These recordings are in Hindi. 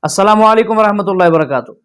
अस्सलामु अलैकुम रहमतुल्लाहि वबरकातुहू।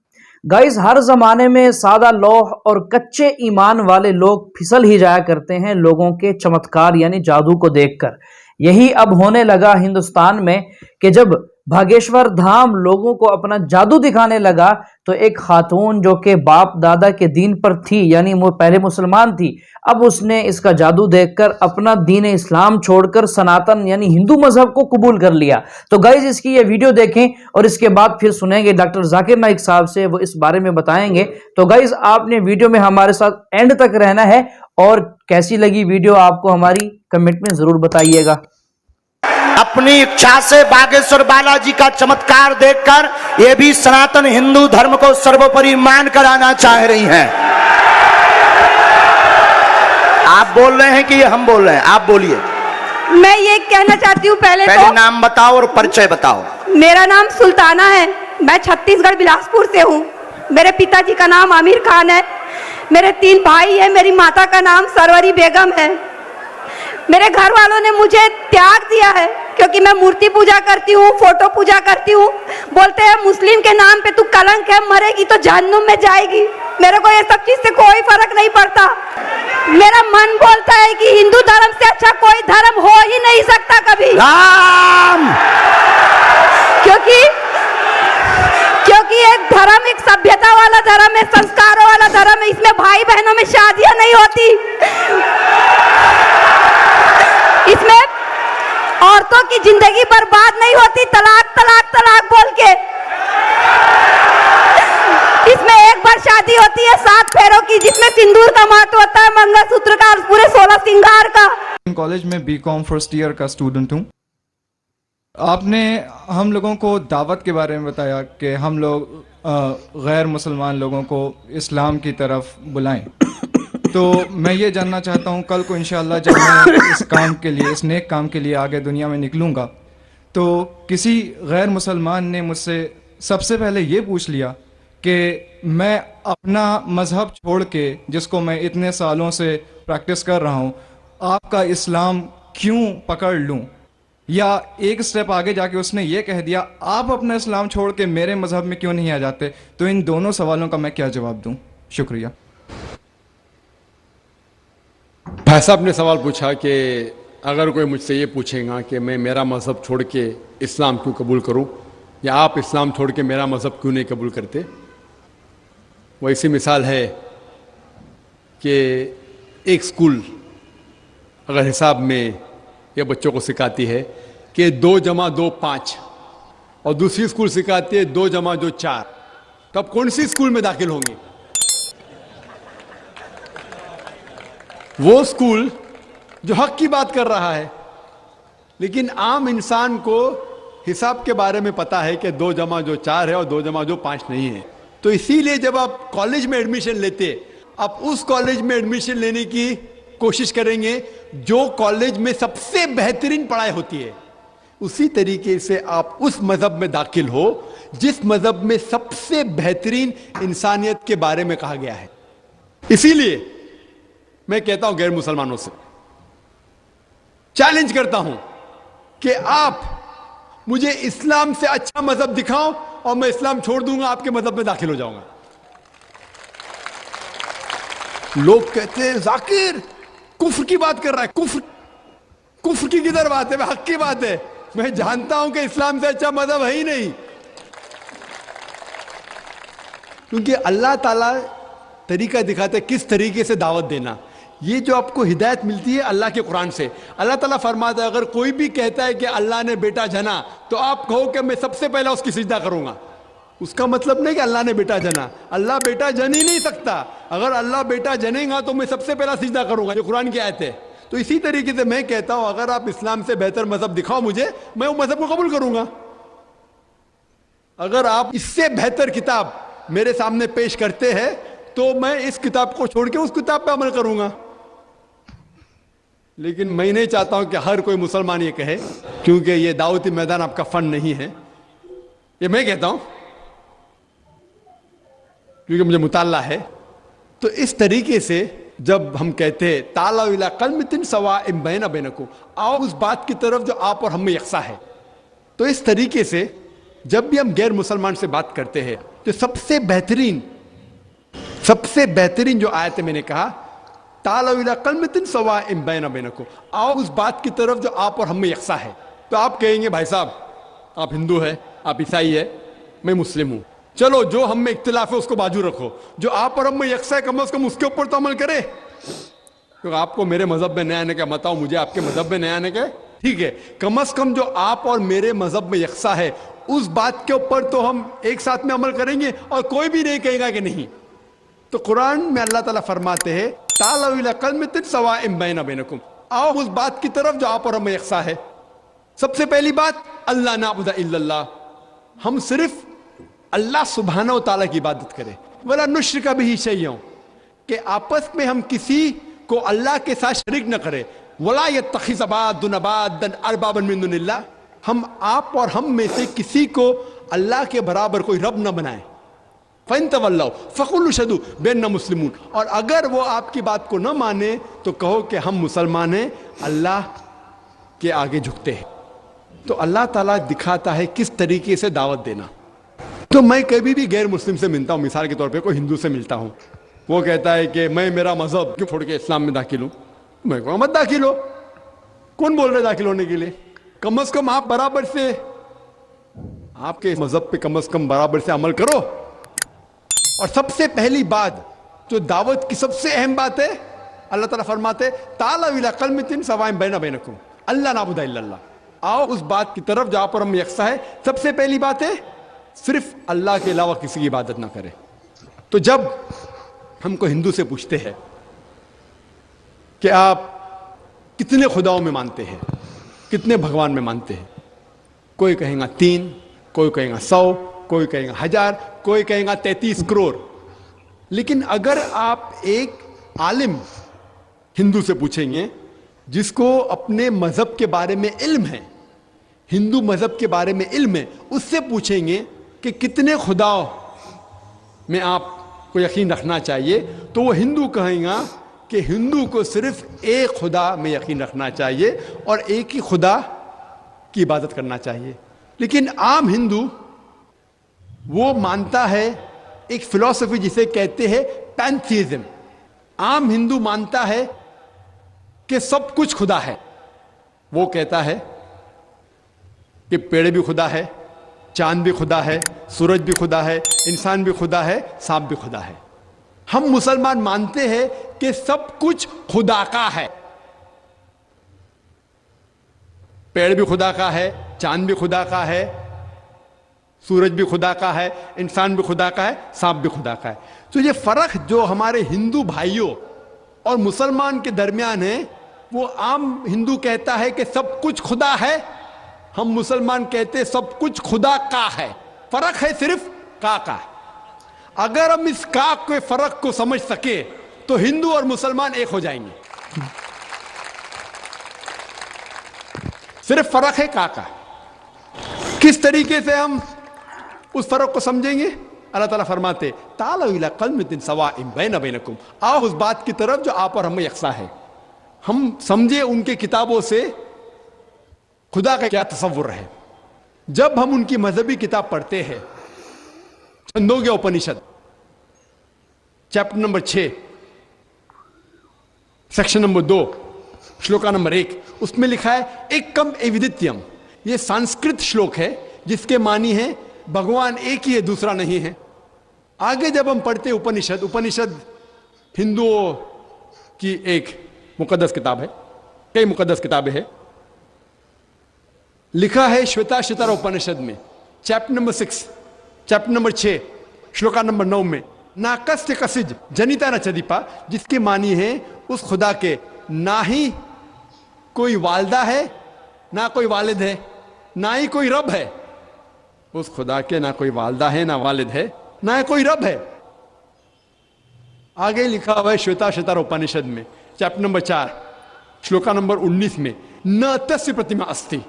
गाइस, हर जमाने में सादा लौह और कच्चे ईमान वाले लोग फिसल ही जाया करते हैं लोगों के चमत्कार यानी जादू को देखकर। यही अब होने लगा हिंदुस्तान में कि जब भागेश्वर धाम लोगों को अपना जादू दिखाने लगा तो एक खातून जो कि बाप दादा के दीन पर थी यानी वो पहले मुसलमान थी, अब उसने इसका जादू देखकर अपना दीन इस्लाम छोड़कर सनातन यानी हिंदू मजहब को कबूल कर लिया। तो गाइज इसकी ये वीडियो देखें और इसके बाद फिर सुनेंगे डॉक्टर जाकिर नाइक साहब से, वो इस बारे में बताएंगे। तो गाइज आपने वीडियो में हमारे साथ एंड तक रहना है और कैसी लगी वीडियो आपको हमारी कमेंट में जरूर बताइएगा। अपनी इच्छा से बागेश्वर बालाजी का चमत्कार देखकर ये भी सनातन हिंदू धर्म को सर्वोपरि मान कराना चाह रही हैं। आप बोल रहे हैं कि ये हम बोल रहे हैं? आप बोलिए। मैं ये कहना चाहती हूँ पहले तो नाम बताओ और परिचय बताओ। मेरा नाम सुल्ताना है, मैं छत्तीसगढ़ बिलासपुर से हूँ। मेरे पिताजी का नाम आमिर खान है, मेरे 3 भाई है, मेरी माता का नाम सरवरी बेगम है। मेरे घर वालों ने मुझे त्याग दिया है क्योंकि मैं मूर्ति पूजा करती हूँ, फोटो पूजा करती हूँ। बोलते हैं मुस्लिम के नाम पे तू कलंक है, मरेगी तो जहन्नुम में जाएगी। मेरे को ये सब चीज से कोई फर्क नहीं पड़ता। मेरा मन बोलता है कि हिंदू धर्म से अच्छा कोई धर्म हो ही नहीं सकता कभी। राम! क्योंकि एक धर्म एक सभ्यता वाला धर्म है, संस्कारों वाला धर्म है। इसमें भाई बहनों में शादियां नहीं होती, इसमें औरतों की जिंदगी बर्बाद नहीं होती तलाक तलाक तलाक बोल के। इसमें एक बार शादी होती है 7 फेरों की, जिसमें सिंदूर का महत्व होता है, मंगलसूत्र का और पूरे 16 श्रृंगार का। कॉलेज में बीकॉम फर्स्ट ईयर का स्टूडेंट हूँ। आपने हम लोगों को दावत के बारे में बताया कि हम लोग गैर मुसलमान लोगों को इस्लाम की तरफ बुलाएं। तो मैं ये जानना चाहता हूँ, कल को इंशाअल्लाह जब मैं इस काम के लिए, इस नेक काम के लिए आगे दुनिया में निकलूँगा, तो किसी गैर मुसलमान ने मुझसे सबसे पहले ये पूछ लिया कि मैं अपना मज़हब छोड़ के, जिसको मैं इतने सालों से प्रैक्टिस कर रहा हूँ, आपका इस्लाम क्यों पकड़ लूँ? या एक स्टेप आगे जाके उसने ये कह दिया, आप अपना इस्लाम छोड़ के मेरे मज़हब में क्यों नहीं आ जाते? तो इन दोनों सवालों का मैं क्या जवाब दूँ? शुक्रिया। भाई साहब ने सवाल पूछा कि अगर कोई मुझसे ये पूछेगा कि मैं मेरा मज़हब छोड़ के इस्लाम क्यों कबूल करूं, या आप इस्लाम छोड़ के मेरा मज़हब क्यों नहीं कबूल करते, वो ऐसी मिसाल है कि एक स्कूल अगर हिसाब में ये बच्चों को सिखाती है कि 2 + 2 5 और दूसरी स्कूल सिखाती है 2 + 2 4, तो आप कौन सी स्कूल में दाखिल होंगे? वो स्कूल जो हक की बात कर रहा है, लेकिन आम इंसान को हिसाब के बारे में पता है कि 2 + 2 4 है और 2 + 2 5 नहीं है। तो इसीलिए जब आप कॉलेज में एडमिशन लेते, आप उस कॉलेज में एडमिशन लेने की कोशिश करेंगे जो कॉलेज में सबसे बेहतरीन पढ़ाई होती है। उसी तरीके से आप उस मजहब में दाखिल हो जिस मजहब में सबसे बेहतरीन इंसानियत के बारे में कहा गया है। इसीलिए मैं कहता हूं गैर मुसलमानों से चैलेंज करता हूं कि आप मुझे इस्लाम से अच्छा मजहब दिखाओ और मैं इस्लाम छोड़ दूंगा, आपके मजहब में दाखिल हो जाऊंगा। लोग कहते हैं जाकिर कुफ्र की बात कर रहा है। कुफ्र की किधर बात है? हक की बात है। मैं जानता हूं कि इस्लाम से अच्छा मजहब है ही नहीं, क्योंकि अल्लाह ताला तरीका दिखाते हैं किस तरीके से दावत देना। ये जो आपको हिदायत मिलती है अल्लाह के कुरान से, अल्लाह ताला फरमाता है अगर कोई भी कहता है कि अल्लाह ने बेटा जना, तो आप कहो कि मैं सबसे पहले उसकी सिजदा करूंगा। उसका मतलब नहीं कि अल्लाह ने बेटा जना, अल्लाह बेटा जन ही नहीं सकता। अगर अल्लाह बेटा जनेगा तो मैं सबसे पहला सिजदा करूंगा, जो कुरान की आयत है। तो इसी तरीके से मैं कहता हूं अगर आप इस्लाम से बेहतर मजहब दिखाओ मुझे, मैं वो मजहब को कबूल करूंगा। अगर आप इससे बेहतर किताब मेरे सामने पेश करते हैं तो मैं इस किताब को छोड़ के उस किताब पर अमल करूंगा। लेकिन मैं नहीं चाहता हूं कि हर कोई मुसलमान ये कहे, क्योंकि ये दावती मैदान आपका फन नहीं है। ये मैं कहता हूं क्योंकि मुझे मुताल्ला है। तो इस तरीके से जब हम कहते हैं ताला इला कलमतिन सवाइम बैना बैनकुम, आओ उस बात की तरफ जो आप और हम में यकसा है, तो इस तरीके से जब भी हम गैर मुसलमान से बात करते हैं तो सबसे बेहतरीन जो आयत है, मैंने कहा तालव इला कलमतिन सवाइम बैना बैनकुम, आओ उस बात की तरफ जो आप और हम में यकसा है। तो आप कहेंगे भाई साहब आप हिंदू है, आप ईसाई है, मैं मुस्लिम हूं, चलो जो हम में इख्तिलाफ है उसको बाजू रखो, जो आप और हम में यकसा है कम से कम उसके ऊपर तो अमल करे। तो आपको मेरे मजहब में नया आने का मत आओ, मुझे आपके मजहब में नया आने का, ठीक है, कम से कम जो आप और मेरे मजहब में यकसा है उस बात के ऊपर तो हम एक साथ में अमल करेंगे और कोई भी नहीं कहेगा कि नहीं। तो कुरान में अल्लाह ताला फरमाते हैं तालव इला कलमतिन सवाइम बैना बैनकुम, आओ उस बात की तरफ जो आप और हम में यकसा है। सबसे पहली बात अल्लाह नाबुदा इल्लल्लाह, हम सिर्फ अल्लाह सुब्हानहू व तआला की इबादत करें, वला नुश्रिका बिही शैय्अन, कि आपस में हम किसी को अल्लाह के साथ शरीक न करें, वला यत्तखिज़ बादुन बादन अरबाबन मिन दुनिल्लाह, हम आप और हम में से किसी को अल्लाह के बराबर कोई रब न बनाए। फ़इन तवल्लौ फ़क़ुलू शहदू बिन्ना मुस्लिमून, और अगर वो आपकी बात को न माने तो कहो कि हम मुसलमान हैं, अल्लाह के आगे झुकते हैं। तो अल्लाह ताला दिखाता है किस तरीके से दावत देना। तो मैं कभी भी गैर मुस्लिम से मिलता हूँ, मिसाल के तौर पे कोई हिंदू से मिलता हूँ, वो कहता है कि मैं मेरा मजहब क्यों छोड़ के इस्लाम में दाखिल हूँ, मैं कहूँ मत दाखिल हो, कौन बोल रहे दाखिल होने के लिए, कम से कम आप बराबर से आपके मजहब पे कम से कम बराबर से अमल करो। और सबसे पहली बात जो दावत की सबसे अहम बात है, अल्लाह ताला फरमाते तालव इला कलमतिन सवाइम बैना बैनकुम अल्लाह नाबुदा इल्लल्लाह, आओ उस बात की तरफ जो आप और हम यकसा है। सबसे पहली बात है सिर्फ अल्लाह के अलावा किसी की इबादत ना करें। तो जब हमको हिंदू से पूछते हैं कि आप कितने खुदाओं में मानते हैं, कितने भगवान में मानते हैं, कोई कहेगा 3, कोई कहेगा 100, कोई कहेगा 1000, कोई कहेगा 33 करोड़। लेकिन अगर आप एक आलिम हिंदू से पूछेंगे जिसको अपने मजहब के बारे में इल्म है, हिंदू मजहब के बारे में इल्म है, उससे पूछेंगे कि कितने खुदाओं में आपको यकीन रखना चाहिए, तो वो हिंदू कहेगा कि हिंदू को सिर्फ एक खुदा में यकीन रखना चाहिए और एक ही खुदा की इबादत करना चाहिए। लेकिन आम हिंदू वो मानता है एक फिलॉसफी जिसे कहते हैं पैंथीइज्म। आम हिंदू मानता है कि सब कुछ खुदा है। वो कहता है कि पेड़ भी खुदा है, चांद भी खुदा है, सूरज भी खुदा है, इंसान भी खुदा है, सांप भी खुदा है। हम मुसलमान मानते हैं कि सब कुछ खुदा का है, पेड़ भी खुदा का है, चांद भी खुदा का है, सूरज भी खुदा का है, इंसान भी खुदा का है, सांप भी खुदा का है। तो ये फर्क जो हमारे हिंदू भाइयों और मुसलमान के दरमियान है, वो आम हिंदू कहता है कि सब कुछ खुदा है, हम मुसलमान कहते हैं सब कुछ खुदा का है। फर्क है सिर्फ का। अगर हम इस का के फर्क को समझ सके तो हिंदू और मुसलमान एक हो जाएंगे। सिर्फ फर्क है का। किस तरीके से हम उस फर्क को समझेंगे? अल्लाह ताला फरमाते तालव इला कलमतिन सवाइम बैना बैनकुम, आओ उस बात की तरफ जो आप और हम में यकसा है। हम समझे उनके किताबों से खुदा का क्या तसव्वुर है। जब हम उनकी मजहबी किताब पढ़ते हैं, Chandogya Upanishad chapter number 6 section number 2 shloka number 1, उसमें लिखा है एकम एविदित्यम। यह संस्कृत श्लोक है जिसके मानी है भगवान एक ही है, दूसरा नहीं है। आगे जब हम पढ़ते उपनिषद, उपनिषद हिंदुओं की एक मुकद्दस किताब है, कई मुकद्दस किताबें हैं। लिखा है श्वेताश्वतर उपनिषद में chapter number 6 chapter number 6 shloka number 9 में नाकस्य कसिज जनिता न चदीपा, जिसके मानी है उस खुदा के ना ही कोई वालदा है, ना कोई वालिद है, ना ही कोई रब है। उस खुदा के ना कोई वालदा है, ना वालिद है, ना ही कोई रब है। आगे लिखा हुआ है श्वेताश्वतर उपनिषद में चैप्टर नंबर 4 श्लोका नंबर 19 में न तस्य प्रतिमा अस्ति,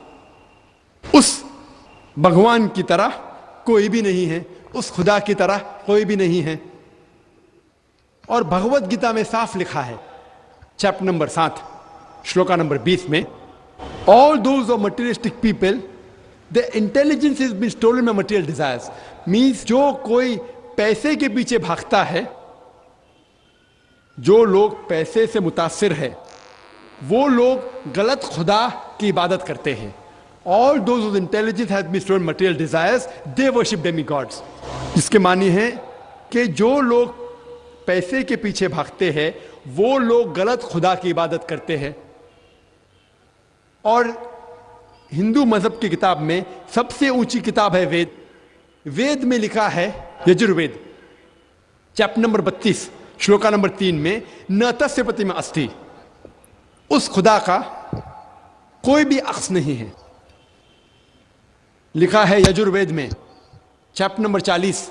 उस भगवान की तरह कोई भी नहीं है, उस खुदा की तरह कोई भी नहीं है। और भगवत गीता में साफ लिखा है चैप्टर नंबर 7 श्लोका नंबर 20 में all those of materialistic people the intelligence is been stolen by material desires, means जो कोई पैसे के पीछे भागता है, जो लोग पैसे से मुतासिर है, वो लोग गलत खुदा की इबादत करते हैं। All those whose intelligence has been stolen material desires, they worship demigods. जिसके मानी है कि जो लोग पैसे के पीछे भागते हैं वो लोग गलत खुदा की इबादत करते हैं। और हिंदू मजहब की किताब में सबसे ऊंची किताब है वेद। वेद में लिखा है, Yajurveda chapter number 32 shloka number 3 में, न तस्य प्रतिमा अस्ति, उस खुदा का कोई भी अक्स नहीं है। लिखा है यजुर्वेद में चैप्टर नंबर 40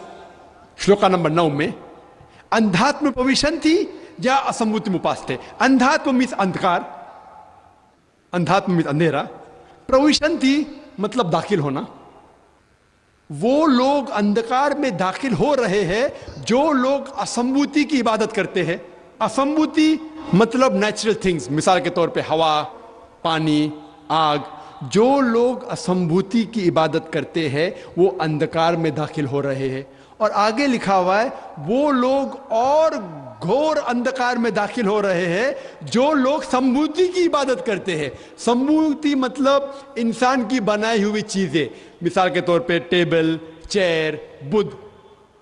श्लोका नंबर 9 में, अंधात्म प्रविशन्ति या असंभूति उपास्ते। अंधात्म मीन्स अंधकार, अंधात्म मीन्स अंधेरा, प्रविशन्ति मतलब दाखिल होना। वो लोग अंधकार में दाखिल हो रहे हैं जो लोग असंभूति की इबादत करते हैं। असंभूति मतलब नेचुरल थिंग्स, मिसाल के तौर पे हवा, पानी, आग। जो लोग असंभूति की इबादत करते हैं वो अंधकार में दाखिल हो रहे हैं। और आगे लिखा हुआ है, वो लोग और घोर अंधकार में दाखिल हो रहे हैं जो लोग संभूति की इबादत करते हैं। संभूति मतलब इंसान की बनाई हुई चीजें, मिसाल के तौर पे टेबल, चेयर, बुद्ध।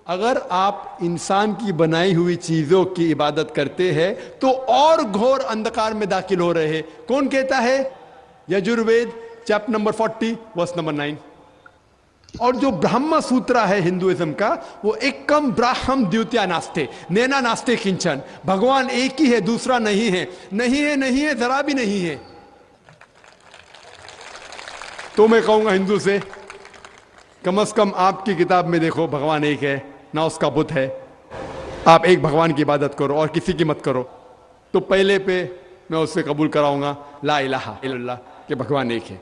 अगर आप इंसान की बनाई हुई चीजों की इबादत करते हैं तो और घोर अंधकार में दाखिल हो रहे हैं। कौन कहता है? Yajurveda chapter number 40 verse number 9। और जो ब्रह्म सूत्र है हिंदुइज्म का, वो एकम ब्राह्म द्वितीया नास्ते, नैना नास्ते किंचन। भगवान एक ही है, दूसरा नहीं है, नहीं है, नहीं है, जरा भी नहीं है। तो मैं कहूंगा हिंदू से, कम से कम आपकी किताब में देखो भगवान एक है, ना उसका बुत है। आप एक भगवान की इबादत करो और किसी की मत करो। तो पहले पे मैं उससे कबूल कराऊंगा ला इलाहा इल्लल्लाह, कि भगवान एक है।